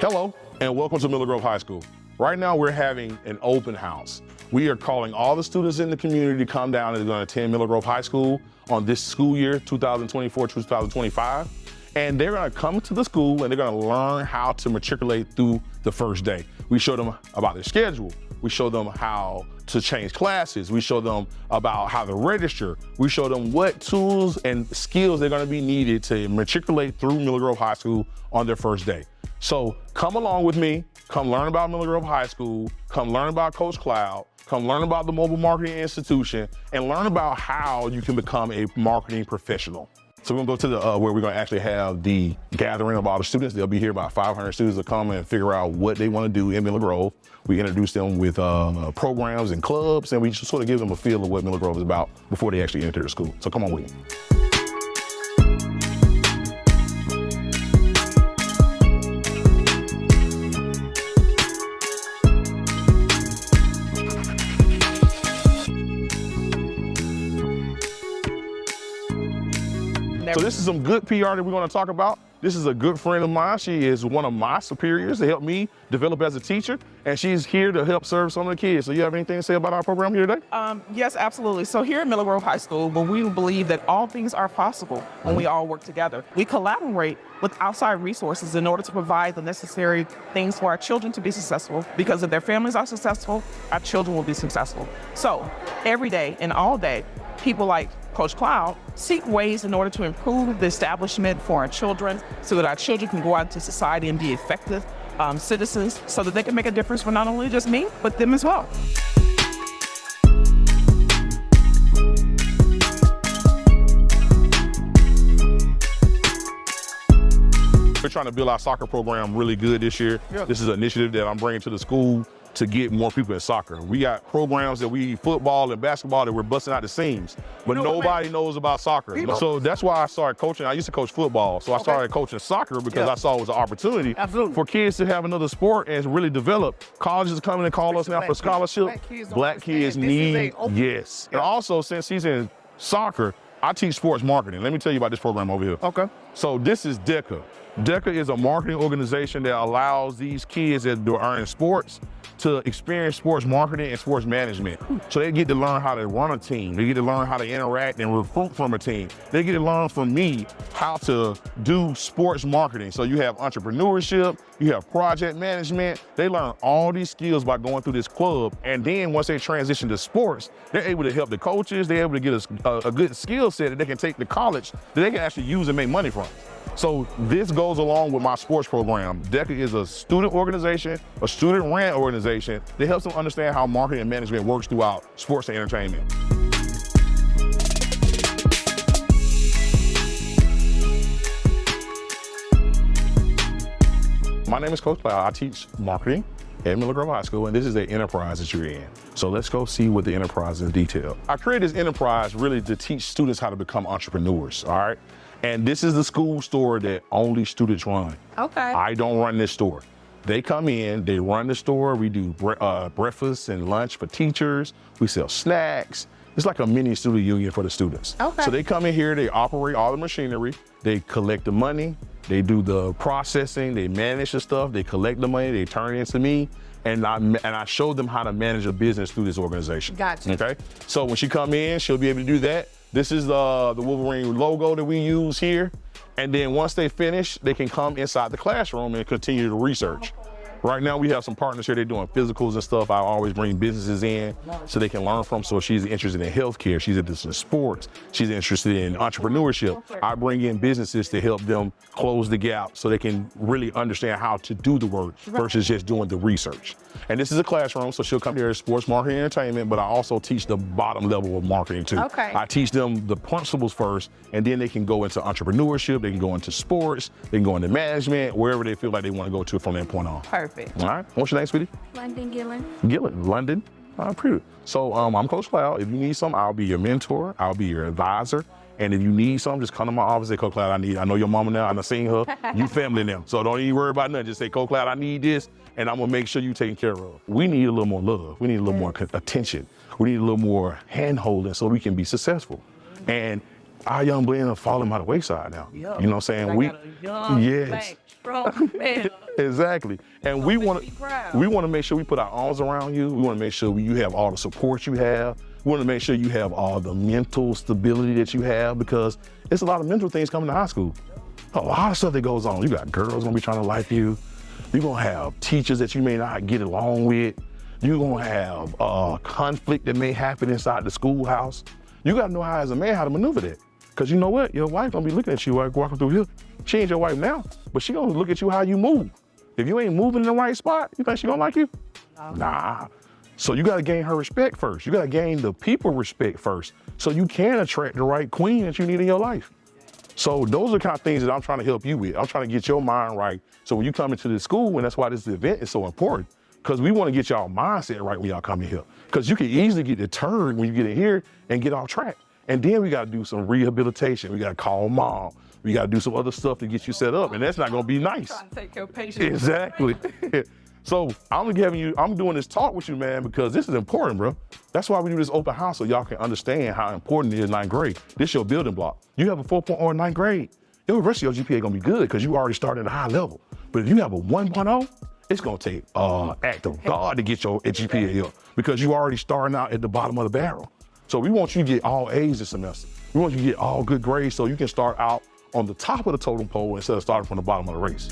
Hello, and welcome to Miller Grove High School. Right now, we're having an open house. We are calling all the students in the community to come down and they're going to attend Miller Grove High School on this school year, 2024-2025. And they're going to come to the school and they're going to learn how to matriculate through the first day. We show them about their schedule. We show them how to change classes. We show them about how to register. We show them what tools and skills they're going to be needed to matriculate through Miller Grove High School on their first day. So come along with me. Come learn about Miller Grove High School. Come learn about Coach Cloud. Come learn about the Mobile Marketing Institution and learn about how you can become a marketing professional. So we're gonna go to the where we're gonna actually have the gathering of all the students. They'll be here, about 500 students to come and figure out what they wanna do in Miller Grove. We introduce them with programs and clubs, and we just sort of give them a feel of what Miller Grove is about before they actually enter the school. So come on with me. So this is some good PR that we're going to talk about. This is a good friend of mine. She is one of my superiors to help me develop as a teacher, and she's here to help serve some of the kids. So you have anything to say about our program here today? Yes, absolutely. So here at Miller Grove High School, we believe that all things are possible when we all work together. We collaborate with outside resources in order to provide the necessary things for our children to be successful, because if their families are successful, our children will be successful. So every day and all day, people like Coach Cloud seek ways in order to improve the establishment for our children so that our children can go out into society and be effective citizens so that they can make a difference for not only just me, but them as well. We're trying to build our soccer program really good this year. Yeah. This is an initiative that I'm bringing to the school to get more people in soccer. We got programs that football and basketball that we're busting out the seams, but nobody knows about soccer. So that's why I started coaching. I used to coach football, so I started coaching soccer because I saw it was an opportunity for kids to have another sport and really develop. Colleges are coming and call us now for scholarship. Black kids need, yes. And also, since he's in soccer, I teach sports marketing. Let me tell you about this program over here. Okay. So this is DECA. DECA is a marketing organization that allows these kids that are in sports to experience sports marketing and sports management. So they get to learn how to run a team. They get to learn how to interact and recruit from a team. They get to learn from me how to do sports marketing. So you have entrepreneurship, you have project management. They learn all these skills by going through this club. And then once they transition to sports, they're able to help the coaches. They're able to get a good skill set that they can take to college that they can actually use and make money from. So this goes along with my sports program. DECA is a student organization, a student-ran organization that helps them understand how marketing and management works throughout sports and entertainment. My name is Coach Cloud. I teach marketing at Miller Grove High School, and this is the enterprise that you're in. So let's go see what the enterprise is in detail. I created this enterprise really to teach students how to become entrepreneurs, all right? And this is the school store that only students run. Okay. I don't run this store. They come in, they run the store. We do breakfast and lunch for teachers. We sell snacks. It's like a mini student union for the students. Okay. So they come in here, they operate all the machinery, they collect the money, they do the processing, they manage the stuff, they collect the money, they turn it into me, and I show them how to manage a business through this organization. Gotcha. Okay? So when she come in, she'll be able to do that. This is the Wolverine logo that we use here. And then once they finish, they can come inside the classroom and continue to research. Right now, we have some partners here. They're doing physicals and stuff. I always bring businesses in so they can learn from. So if she's interested in healthcare, she's interested in sports, she's interested in entrepreneurship, I bring in businesses to help them close the gap so they can really understand how to do the work versus just doing the research. And this is a classroom, so she'll come here as sports marketing and entertainment, but I also teach the bottom level of marketing too. Okay. I teach them the principles first, and then they can go into entrepreneurship, they can go into sports, they can go into management, wherever they feel like they want to go to from that point on. Perfect. All right, what's your name, sweetie? London Gillen. Gillen, London. Pretty good. So I'm Coach Cloud. If you need something, I'll be your mentor. I'll be your advisor. And if you need something, just come to my office. Say, Coach Cloud, I know your mama now. I've seen her. You family now. So don't even worry about nothing. Just say, Coach Cloud, I need this, and I'm gonna make sure you taken care of. We need a little more love. We need a little more attention. We need a little more hand-holding so we can be successful. And our young men are falling by the wayside now. Yep. You know what I'm saying? I got a young, yes. black, strong man. Exactly. And we want to make sure we put our arms around you. We want to make sure you have all the support you have. We want to make sure you have all the mental stability that you have, because it's a lot of mental things coming to high school. A lot of stuff that goes on. You got girls gonna be trying to like you. You're gonna have teachers that you may not get along with. You're gonna have conflict that may happen inside the schoolhouse. You gotta know how, as a man, how to maneuver that. Because you know what? Your wife gonna be looking at you like walking through here. She ain't your wife now, but she gonna look at you how you move. If you ain't moving in the right spot, you think she gonna like you? No. Nah. So you gotta gain her respect first. You gotta gain the people respect first, so you can attract the right queen that you need in your life. So those are the kind of things that I'm trying to help you with. I'm trying to get your mind right. So when you come into this school, and that's why this event is so important, because we want to get y'all mindset right when y'all come in here. Because you can easily get deterred when you get in here and get off track. And then we got to do some rehabilitation. We got to call mom. We got to do some other stuff to get you set up, and that's not going to be nice. Trying to take care of patients. Exactly. So I'm doing this talk with you, man, because this is important, bro. That's why we do this open house, so y'all can understand how important it is in ninth grade. This is your building block. You have a 4.0 in ninth grade, the rest of your GPA gonna be good because you already started at a high level. But if you have a 1.0, it's gonna take act of God to get your GPA up, because you already starting out at the bottom of the barrel. So we want you to get all A's this semester. We want you to get all good grades so you can start out on the top of the totem pole instead of starting from the bottom of the race.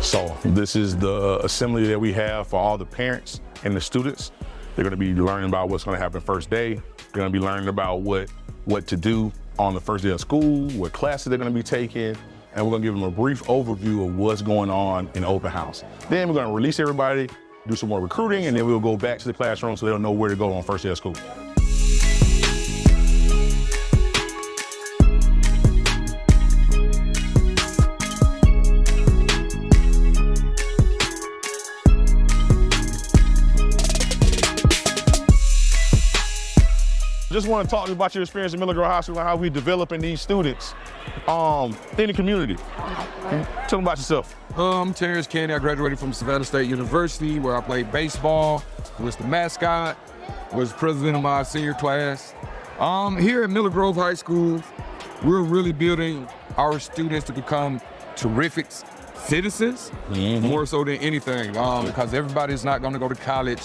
So this is the assembly that we have for all the parents and the students. They're gonna be learning about what's gonna happen first day. They're gonna be learning about what to do on the first day of school, what classes they're gonna be taking, and we're gonna give them a brief overview of what's going on in the open house. Then we're gonna release everybody, do some more recruiting, and then we'll go back to the classroom so they'll know where to go on first day of school. Just want to talk to you about your experience at Miller Grove High School and how we developing these students in the community. Tell them about yourself. I'm Terrence Candy. I graduated from Savannah State University, where I played baseball, was the mascot, was president of my senior class. Here at Miller Grove High School, we're really building our students to become terrific citizens, more so than anything, because everybody's not going to go to college.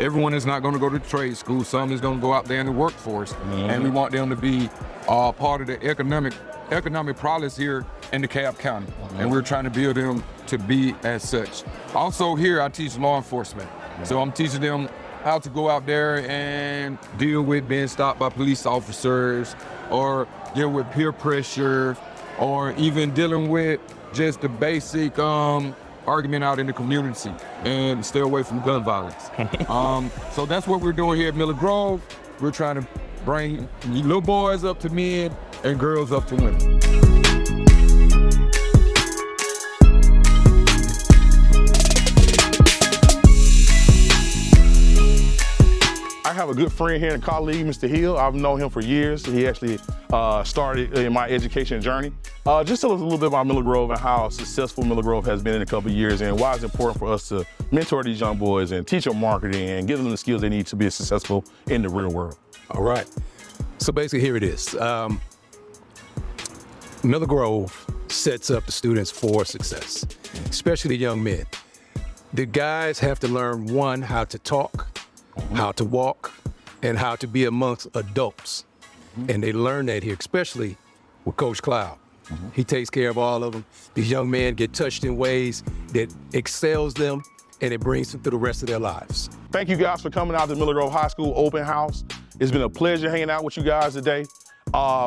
Everyone is not going to go to trade school. Some is going to go out there in the workforce, and we want them to be part of the economic progress here in DeKalb County, and we're trying to build them to be as such. Also here, I teach law enforcement, so I'm teaching them how to go out there and deal with being stopped by police officers, or deal with peer pressure, or even dealing with just the basic argument out in the community and stay away from gun violence. So that's what we're doing here at Miller Grove. We're trying to bring little boys up to men and girls up to women. I have a good friend here and colleague, Mr. Hill. I've known him for years. He actually started in my education journey. Just tell us a little bit about Miller Grove and how successful Miller Grove has been in a couple of years, and why it's important for us to mentor these young boys and teach them marketing and give them the skills they need to be successful in the real world. All right. So basically, here it is. Miller Grove sets up the students for success, especially the young men. The guys have to learn, one, how to talk, how to walk, and how to be amongst adults. And they learn that here, especially with Coach Cloud. He takes care of all of them. These young men get touched in ways that excels them, and it brings them through the rest of their lives. Thank you guys for coming out to Miller Grove High School Open House. It's been a pleasure hanging out with you guys today.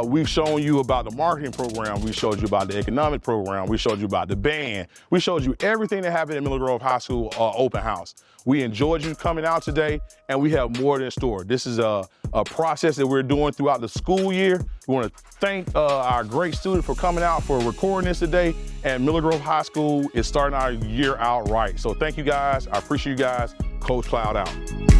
We've shown you about the marketing program. We showed you about the economic program. We showed you about the band. We showed you everything that happened at Miller Grove High School Open House. We enjoyed you coming out today, and we have more in store. This is a process that we're doing throughout the school year. We want to thank our great students for coming out for recording this today. And Miller Grove High School is starting our year out right. So thank you guys. I appreciate you guys. Coach Cloud out.